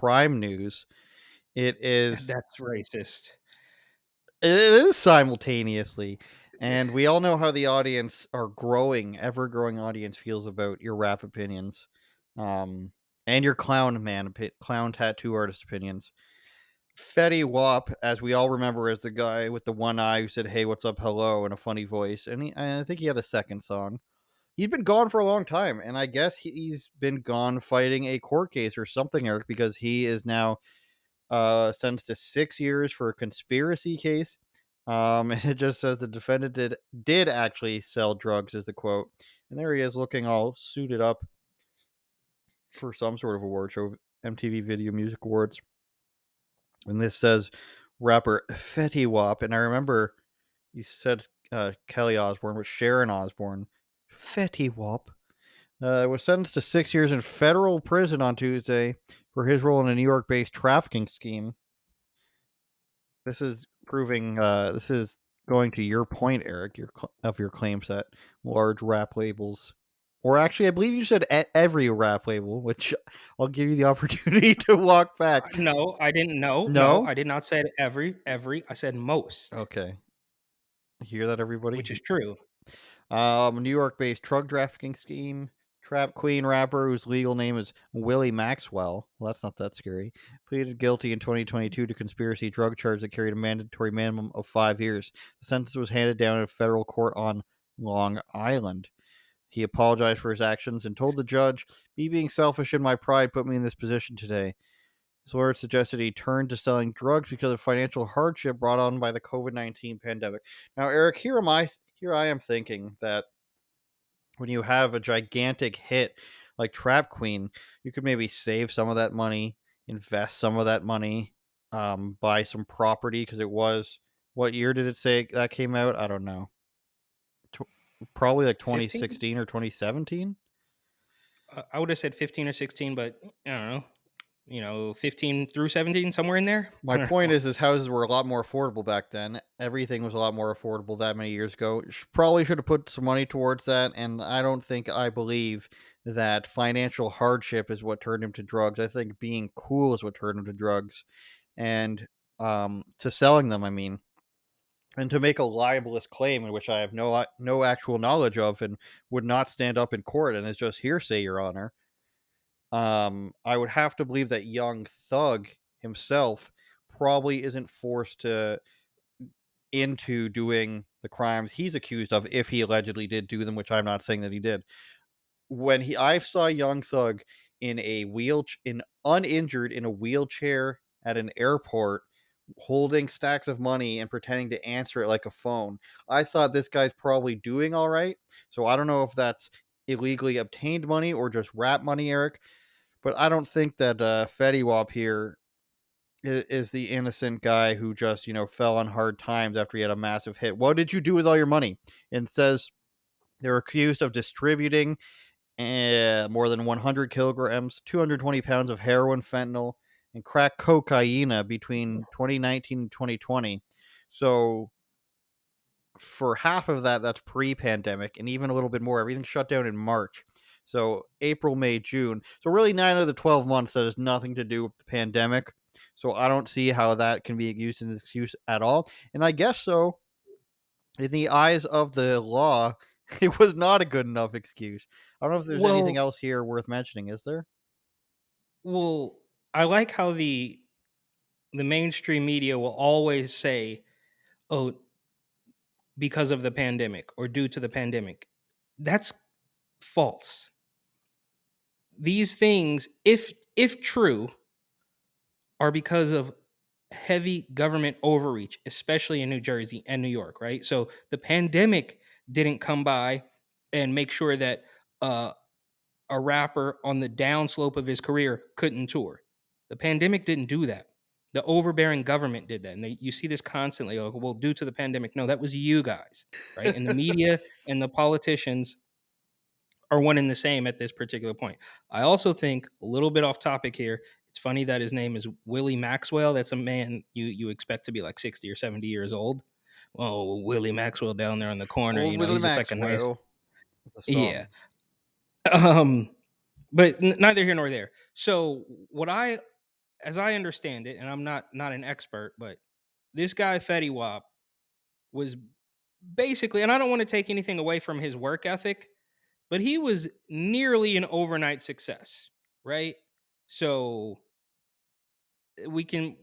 crime news. It is That's racist. it is simultaneously, and we all know how the audience, our growing, ever growing audience, feels about your rap opinions, um, and your clown tattoo artist opinions. Fetty Wap, as we all remember, is the guy with the one eye who said, "Hey, what's up, hello," in a funny voice, and I think he had a second song. He's been gone for a long time, and I guess he's been gone fighting a court case or something, Eric, because he is now sentenced to 6 years for a conspiracy case. And it just says the defendant did actually sell drugs, is the quote. And there he is, looking all suited up for some sort of award show, MTV Video Music Awards. And this says rapper Fetty Wap, and I remember you said Kelly Osbourne, but Sharon Osbourne. Fetty Wap was sentenced to 6 years in federal prison on Tuesday for his role in a New York-based trafficking scheme. This is proving. This is going to your point, Eric, of your claims that large rap labels, or actually, I believe you said every rap label, which I'll give you the opportunity to walk back. No, I didn't know. No, No. I did not say every. I said most, Okay. Hear that, everybody? which is true. New York-based drug trafficking scheme. Trap queen rapper whose legal name is Willie Maxwell. Well, that's not that scary. Pleaded guilty in 2022 to conspiracy drug charge that carried a mandatory minimum of 5 years. The sentence was handed down in a federal court on Long Island. He apologized for his actions and told the judge, "Me being selfish and my pride put me in this position today." His lawyer suggested he turned to selling drugs because of financial hardship brought on by the COVID-19 pandemic. Now, Eric, here I am thinking that when you have a gigantic hit like Trap Queen, you could maybe save some of that money, invest some of that money, buy some property because it was, what year did it say that came out? I don't know. Tw- Probably like 15? 2016 or 2017. I would have said 15 or 16, but I don't know. 15 through 17, somewhere in there. I My don't point know. is houses were a lot more affordable back then. Everything was a lot more affordable that many years ago. Probably should have put some money towards that, and I believe that financial hardship is what turned him to drugs. I think being cool is what turned him to drugs, and to selling them. I mean, and to make a libelous claim in which I have no actual knowledge of and would not stand up in court and is just hearsay, Your Honor. I would have to believe that young Thug himself probably isn't forced to into doing the crimes he's accused of if he allegedly did do them, which I'm not saying that he did. When he I saw young Thug in a uninjured in a wheelchair at an airport holding stacks of money and pretending to answer it like a phone. I thought this guy's probably doing all right. So I don't know if that's illegally obtained money or just rap money, Eric. But I don't think that Fetty Wap here is the innocent guy who just, fell on hard times after he had a massive hit. What did you do with all your money? And it says they're accused of distributing more than 100 kilograms, 220 pounds of heroin, fentanyl, and crack cocaine between 2019 and 2020. So for half of that, that's pre-pandemic, and even a little bit more. Everything shut down in March. So April, May, June. So really 9 of the 12 months that has nothing to do with the pandemic. So I don't see how that can be used as an excuse at all. And I guess so, in the eyes of the law, it was not a good enough excuse. I don't know if there's anything Well, else here worth mentioning, is there? well, I like how the mainstream media will always say, "Oh, because of the pandemic or due to the pandemic." That's false. These things, if true, are because of heavy government overreach, especially in New Jersey and New York, right? So the pandemic didn't come by and make sure that uh, a rapper on the downslope of his career couldn't tour. The pandemic didn't do that. The overbearing government did that. And you see this constantly. Like, well, due to the pandemic, no, that was you guys, right? And the media and the politicians are one and the same at this particular point. I also think, a little bit off topic here, it's funny that his name is Willie Maxwell. That's a man you expect to be like 60 or 70 years old. Oh, Willie Maxwell down there in the corner, Old Willie he's just like a nice, Maxwell. It's a yeah. song. Um, but neither here nor there. So what I as I understand it, and I'm not an expert, but this guy Fetty Wap was basically, and I don't want to take anything away from his work ethic, but he was nearly an overnight success, right? So we can,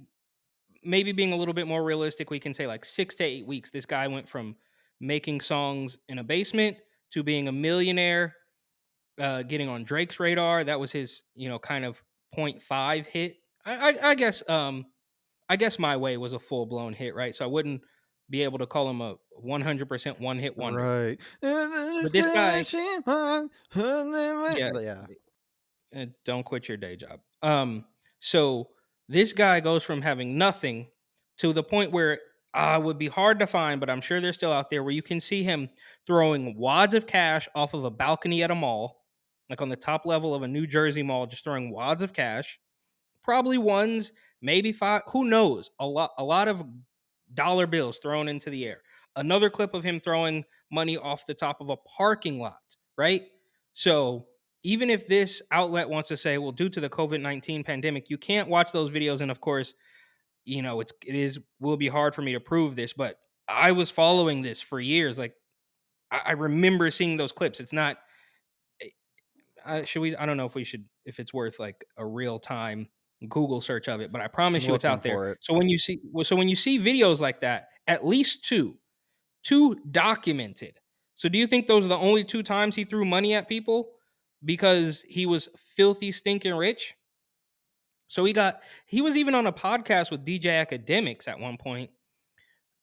maybe being a little bit more realistic, we can say like 6 to 8 weeks. This guy went from making songs in a basement to being a millionaire, getting on Drake's radar. That was his, kind of .5 hit. I guess I guess My Way was a full blown hit, right? So I wouldn't be able to call him a 100% one hit wonder. Right. But this guy, yeah, Yeah. don't quit your day job. So this guy goes from having nothing to the point where would be hard to find, but I'm sure they're still out there, where you can see him throwing wads of cash off of a balcony at a mall, like on the top level of a New Jersey mall, just throwing wads of cash, probably ones, maybe five, who knows? A lot of dollar bills thrown into the air. Another clip of him throwing money off the top of a parking lot, right? So even if this outlet wants to say, well, due to the COVID-19 pandemic, you can't watch those videos. And of course, it will be hard for me to prove this, but I was following this for years. Like I remember seeing those clips. It's not, should we, I don't know if we should, if it's worth like a real time Google search of it, but I I'm promise you it's looking out there. for it. So when you see videos like that, at least two documented. So do you think those are the only two times he threw money at people because he was filthy stinking rich? So he was even on a podcast with DJ Academics at one point,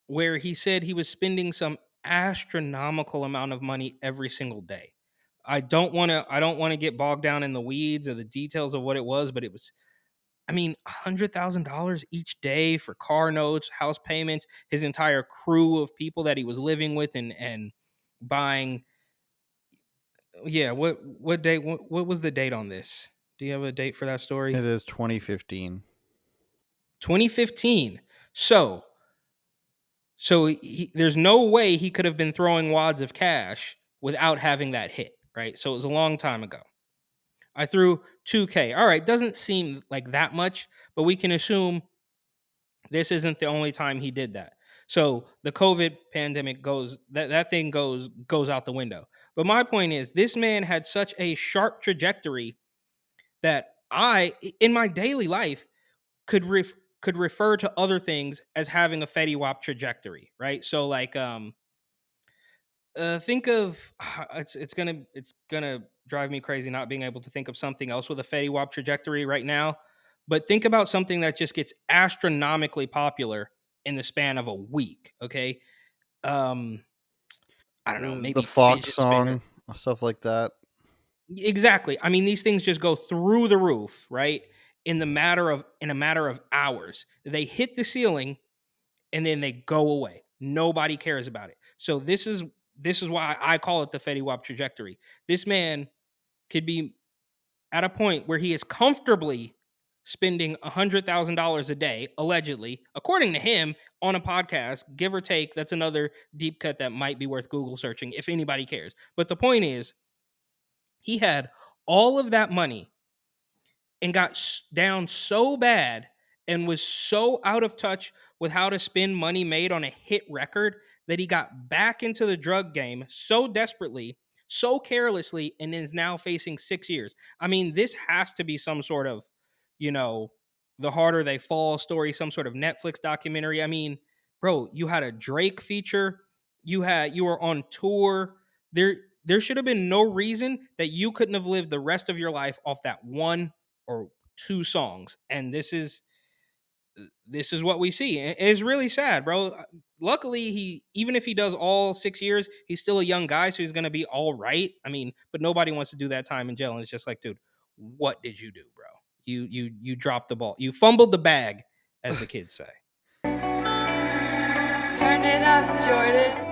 where he said he was spending some astronomical amount of money every single day. I don't want to get bogged down in the weeds or the details of what it was, but it was, I mean, $100,000 each day for car notes, house payments, his entire crew of people that he was living with, and buying. Yeah, what date? What was the date on this? Do you have a date for that story? It is 2015. 2015. So there's no way he could have been throwing wads of cash without having that hit, right? So it was a long time ago. I threw 2K. All right, doesn't seem like that much, but we can assume this isn't the only time he did that. So the COVID pandemic that thing goes out the window. But my point is, this man had such a sharp trajectory that in my daily life, could refer to other things as having a Fetty Wap trajectory, right? So like think of it's gonna drive me crazy not being able to think of something else with a Fetty Wap trajectory right now. But think about something that just gets astronomically popular in the span of a week. Okay, um, I don't know, The maybe Fox fidget spinner. song, stuff like that. Exactly. I mean, these things just go through the roof, right? In a matter of hours, they hit the ceiling and then they go away. Nobody cares about it. So this is why I call it the Fetty Wap trajectory. This man could be at a point where he is comfortably spending $100,000 a day, allegedly, according to him, on a podcast, give or take. That's another deep cut that might be worth Google searching if anybody cares. But the point is, he had all of that money and got down so bad and was so out of touch with how to spend money made on a hit record that he got back into the drug game so desperately, so carelessly, and is now facing 6 years. I mean, this has to be some sort of, you know, the harder they fall story, some sort of Netflix documentary. I mean, bro, you had a Drake feature, you were on tour. There should have been no reason that you couldn't have lived the rest of your life off that one or two songs. And this is what we see. It's really sad, bro. Luckily, he, even if he does all 6 years, he's still a young guy, so he's gonna be all right. I mean, but nobody wants to do that time in jail. And it's just like, dude, what did you do, bro? You dropped the ball. You fumbled the bag, as the kids say. Turn it up, Jordan.